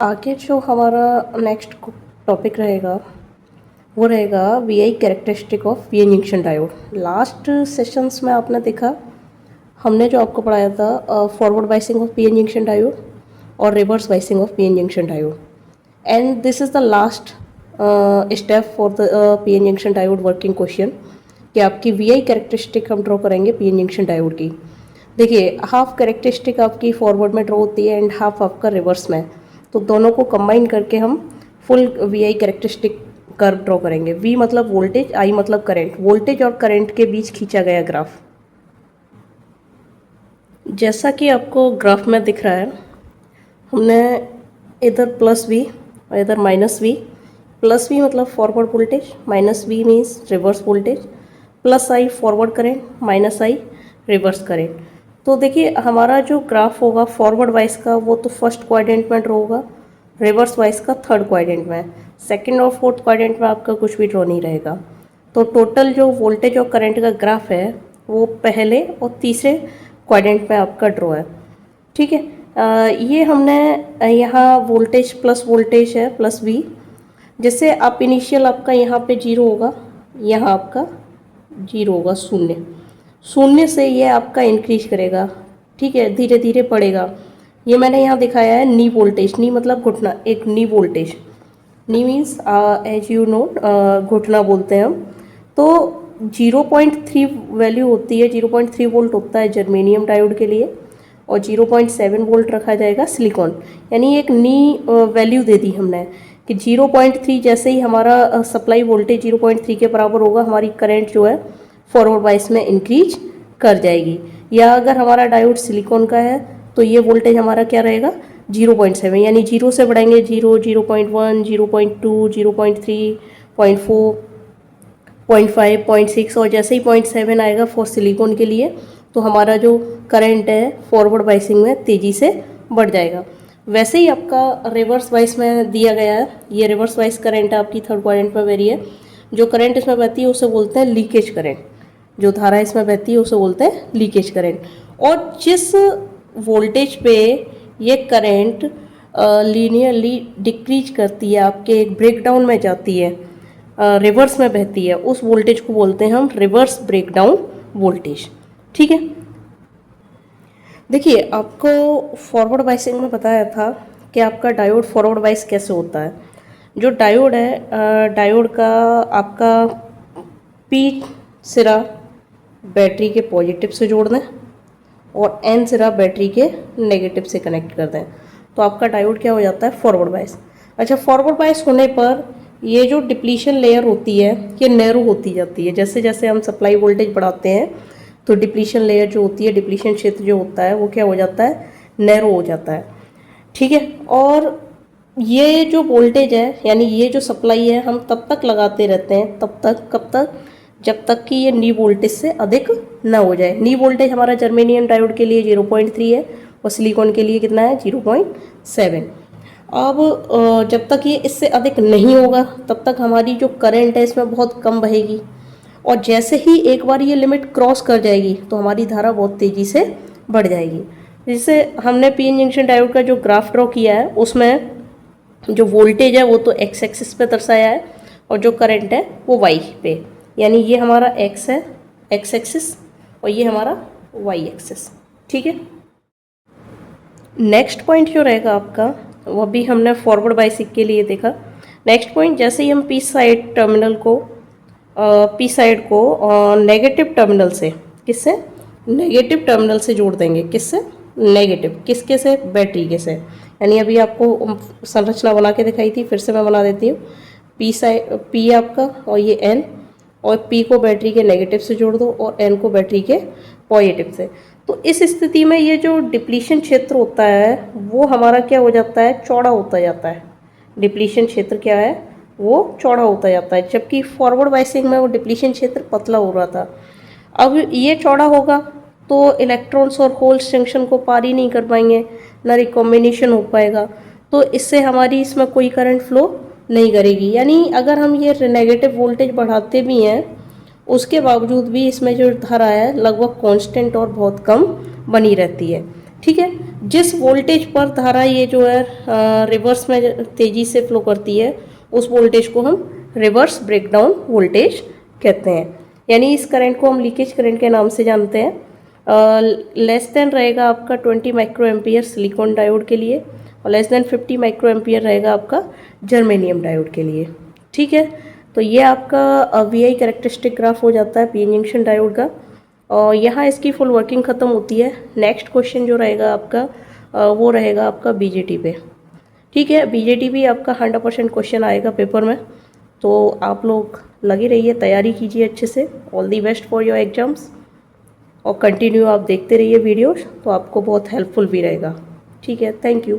आगे जो हमारा नेक्स्ट टॉपिक रहेगा वो रहेगा VI characteristic of PN junction diode. Last sessions में आपने देखा हमने जो आपको पढ़ाया था forward biasing of PN junction diode और reverse biasing of PN junction diode, and this is the last step for the PN junction diode working question कि आपकी वीआई कैरेक्टरिस्टिक हम ड्रॉ करेंगे पीएन जंक्शन डायोड की। देखिए, half characteristic आपकी forward में draw होती है एंड हाफ आपका रिवर्स में, तो दोनों को कंबाइन करके हम full VI characteristic curve draw करेंगे। वी मतलब वोल्टेज, आई मतलब करंट। वोल्टेज और करंट के बीच खींचा गया ग्राफ, जैसा कि आपको ग्राफ में दिख रहा है। हमने इधर प्लस वी और इधर माइनस वी। प्लस वी मतलब forward voltage, minus V means reverse voltage, plus I forward current, minus I reverse current. तो देखिए, हमारा जो ग्राफ होगा फॉरवर्ड वाइज का वो तो फर्स्ट क्वाड्रेंट में ड्रॉ होगा, रिवर्स वाइज का थर्ड क्वाड्रेंट में, सेकंड और फोर्थ क्वाड्रेंट में आपका कुछ भी ड्रॉ नहीं रहेगा। तो टोटल जो वोल्टेज और करंट का ग्राफ है वो पहले और तीसरे क्वाड्रेंट में आपका ड्रॉ है। ठीक है, ये हमने यहाँ वोल्टेज है प्लस वी। जैसे आप इनिशियल आपका यहाँ पे जीरो होगा, यहाँ आपका जीरो होगा, शून्य से ये आपका इंक्रीज करेगा। ठीक है, धीरे धीरे बढ़ेगा। ये मैंने यहाँ दिखाया है नी वोल्टेज। नी मतलब घुटना, एक knee voltage. Knee means as you know घुटना बोलते हैं हम। तो 0.3 वैल्यू होती है, 0.3 वोल्ट होता है जर्मेनियम डायोड के लिए और 0.7 वोल्ट रखा जाएगा सिलिकॉन। यानी एक नी वैल्यू दे दी हमने कि 0.3 जैसे ही हमारा सप्लाई वोल्टेज 0.3 के बराबर होगा, हमारी करंट जो है फॉरवर्ड बाइस में इंक्रीज कर जाएगी। या अगर हमारा डायोड सिलिकॉन का है तो ये वोल्टेज हमारा क्या रहेगा 0.7, यानी जीरो से बढ़ाएंगे 0, 0.1, 0.2, 0.3, 0.4, 0.5, 0.6 और जैसे ही 0.7 आएगा फॉर सिलिकॉन के लिए तो हमारा जो करंट है फॉरवर्ड बाइसिंग में तेज़ी से बढ़ जाएगा। वैसे ही आपका रिवर्स वाइस में दिया गया है, ये रिवर्स वाइस करंट आपकी थर्ड क्वाड्रेंट में वेरी है। जो करंट इसमें बहती है उसे बोलते हैं लीकेज करंट, जो धारा इसमें बहती है उसे बोलते हैं लीकेज करंट। और जिस वोल्टेज पे ये करंट लीनियरली डिक्रीज करती है, आपके एक ब्रेकडाउन में जाती है, रिवर्स में बहती है, उस वोल्टेज को बोलते हैं हम रिवर्स ब्रेकडाउन वोल्टेज। ठीक है, देखिए आपको फॉरवर्ड बाइसिंग में बताया था कि आपका डायोड फॉरवर्ड बाइस कैसे होता है। जो डायोड है, डायोड का आपका पी सिरा बैटरी के पॉजिटिव से जोड़ दें और एन सिरा बैटरी के नेगेटिव से कनेक्ट कर दें तो आपका डायोड क्या हो जाता है फॉरवर्ड बाइस। अच्छा, फॉरवर्ड बाइस होने पर ये जो डिप्लीशन लेयर होती है ये नैरो होती जाती है। जैसे जैसे हम सप्लाई वोल्टेज बढ़ाते हैं तो डिप्लीशन लेयर जो होती है, डिप्लीशन क्षेत्र जो होता है वो क्या हो जाता है नैरो हो जाता है। ठीक है, और ये जो वोल्टेज है यानी ये जो सप्लाई है हम तब तक लगाते रहते हैं, तब तक कब तक, जब तक कि ये नी वोल्टेज से अधिक ना हो जाए। नी वोल्टेज हमारा जर्मेनियम डायोड के लिए 0.3 है और सिलिकॉन के लिए कितना है 0.7। अब जब तक ये इससे अधिक नहीं होगा तब तक हमारी जो करंट है इसमें बहुत कम बहेगी और जैसे ही एक बार ये लिमिट क्रॉस कर जाएगी तो हमारी धारा बहुत तेज़ी से बढ़ जाएगी। जैसे हमने पीएन जंक्शन डायोड का जो ग्राफ ड्रॉ किया है उसमें जो वोल्टेज है वो तो एक्स एक्सिस पे दर्शाया है और जो करंट है वो वाई पे, यानी ये हमारा एक्स है, एक्स एक्सिस, और ये हमारा वाई एक्सिस। ठीक है, नेक्स्ट पॉइंट जो रहेगा आपका वो भी हमने फॉरवर्ड बाइसिंग के लिए देखा। नेक्स्ट पॉइंट, जैसे ही हम पी साइड को नेगेटिव टर्मिनल से, किससे, नेगेटिव टर्मिनल से जोड़ देंगे। किससे, नेगेटिव, किसके से, बैटरी के से। यानी अभी आपको संरचना बना के दिखाई थी, फिर से मैं बना देती हूँ। पी आपका और ये एन, और पी को बैटरी के नेगेटिव से जोड़ दो और एन को बैटरी के पॉजिटिव से। तो इस स्थिति में ये जो डिप्लीशन क्षेत्र होता है वो हमारा क्या हो जाता है, चौड़ा होता जाता है। डिप्लीशन क्षेत्र क्या है, वो चौड़ा होता जाता है, जबकि फॉरवर्ड बाइसिंग में वो डिप्लीशन क्षेत्र पतला हो रहा था। अब ये चौड़ा होगा तो इलेक्ट्रॉन्स और होल्स जंक्शन को पार ही नहीं कर पाएंगे, ना रिकॉम्बिनेशन हो पाएगा, तो इससे हमारी इसमें कोई करंट फ्लो नहीं करेगी। यानी अगर हम ये नेगेटिव वोल्टेज बढ़ाते भी हैं उसके बावजूद भी इसमें जो धारा है लगभग कांस्टेंट और बहुत कम बनी रहती है। ठीक है। जिस वोल्टेज पर धारा ये जो है रिवर्स में तेजी से फ्लो करती है, उस वोल्टेज को हम रिवर्स ब्रेकडाउन वोल्टेज कहते हैं। यानी इस करंट को हम लीकेज करंट के नाम से जानते हैं। लेस देन रहेगा आपका 20 माइक्रो एम्पियर सिलिकॉन डायोड के लिए, और लेस देन 50 माइक्रो एम्पियर रहेगा आपका जर्मेनियम डायोड के लिए। ठीक है, तो ये आपका VI कैरेक्टरिस्टिक ग्राफ हो जाता है पीएन जंक्शन डायोड का, और यहाँ इसकी फुल वर्किंग ख़त्म होती है। नेक्स्ट क्वेश्चन जो रहेगा आपका वो रहेगा आपका बीजेटी पे। ठीक है, बीजेटी भी आपका 100% क्वेश्चन आएगा पेपर में, तो आप लोग लगे रहिए, तैयारी कीजिए अच्छे से। All the best for your exams, और कंटिन्यू आप देखते रहिए वीडियोस, तो आपको बहुत हेल्पफुल भी रहेगा। ठीक है, थैंक यू।